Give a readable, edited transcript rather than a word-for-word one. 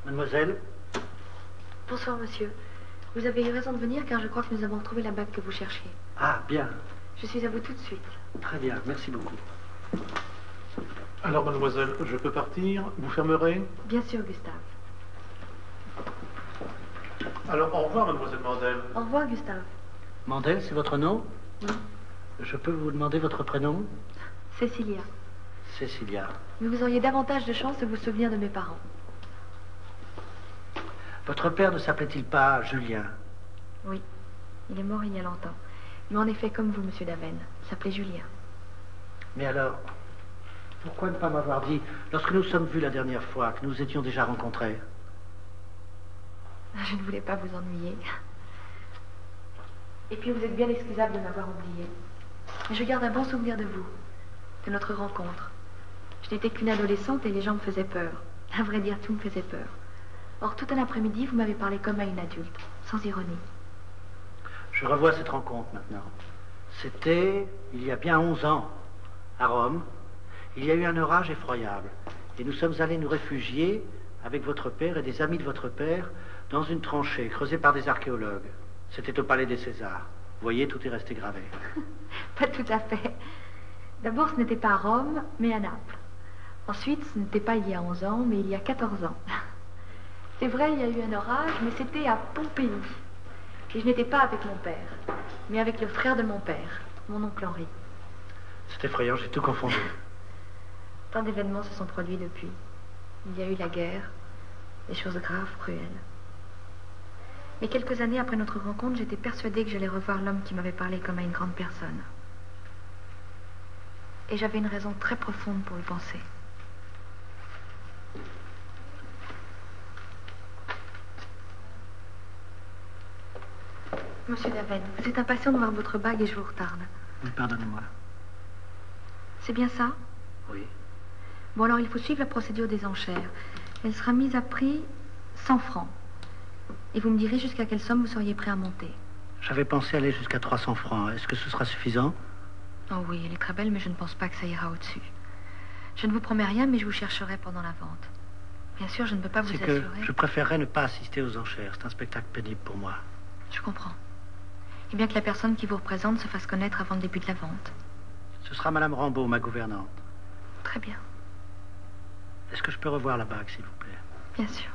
Mademoiselle? Bonsoir, monsieur. Vous avez eu raison de venir car je crois que nous avons retrouvé la bague que vous cherchiez. Ah, bien. Je suis à vous tout de suite. Très bien, merci beaucoup. Alors, mademoiselle, je peux partir? Vous fermerez? Bien sûr, Gustave. Alors, au revoir, mademoiselle Mandel. Au revoir, Gustave. Mandel, c'est votre nom? Oui. Je peux vous demander votre prénom? Cécilia. Cécilia. Mais vous auriez davantage de chance de vous souvenir de mes parents. Votre père ne s'appelait-il pas Julien? Oui. Il est mort il y a longtemps. Mais en effet, comme vous, monsieur Davenne, il s'appelait Julien. Mais alors, pourquoi ne pas m'avoir dit, lorsque nous sommes vus la dernière fois, que nous étions déjà rencontrés? Je ne voulais pas vous ennuyer. Et puis vous êtes bien excusable de m'avoir oublié. Mais je garde un bon souvenir de vous, de notre rencontre. Je n'étais qu'une adolescente et les gens me faisaient peur. À vrai dire, tout me faisait peur. Or, tout un après-midi, vous m'avez parlé comme à une adulte, sans ironie. Je revois cette rencontre maintenant. C'était il y a bien 11 ans, à Rome. Il y a eu un orage effroyable. Et nous sommes allés nous réfugier, avec votre père et des amis de votre père, dans une tranchée creusée par des archéologues. C'était au Palais des Césars. Vous voyez, tout est resté gravé. Pas tout à fait. D'abord, ce n'était pas à Rome, mais à Naples. Ensuite, ce n'était pas il y a 11 ans, mais il y a 14 ans. C'est vrai, il y a eu un orage, mais c'était à Pompéi. Et je n'étais pas avec mon père, mais avec le frère de mon père, mon oncle Henri. C'est effrayant, j'ai tout confondu. Tant d'événements se sont produits depuis. Il y a eu la guerre, des choses graves, cruelles. Mais quelques années après notre rencontre, j'étais persuadée que j'allais revoir l'homme qui m'avait parlé comme à une grande personne. Et j'avais une raison très profonde pour le penser. Monsieur Davenne, vous êtes impatient de voir votre bague et je vous retarde. Oui, pardonnez-moi. C'est bien ça? Oui. Bon, alors il faut suivre la procédure des enchères. Elle sera mise à prix 100 francs. Et vous me direz jusqu'à quelle somme vous seriez prêt à monter. J'avais pensé aller jusqu'à 300 francs. Est-ce que ce sera suffisant? Oh oui, elle est très belle, mais je ne pense pas que ça ira au-dessus. Je ne vous promets rien, mais je vous chercherai pendant la vente. Bien sûr, je ne peux pas vous assurer... C'est que je préférerais ne pas assister aux enchères. C'est un spectacle pénible pour moi. Je comprends. Et bien que la personne qui vous représente se fasse connaître avant le début de la vente. Ce sera Madame Rambaud, ma gouvernante. Très bien. Est-ce que je peux revoir la bague, s'il vous plaît? Bien sûr.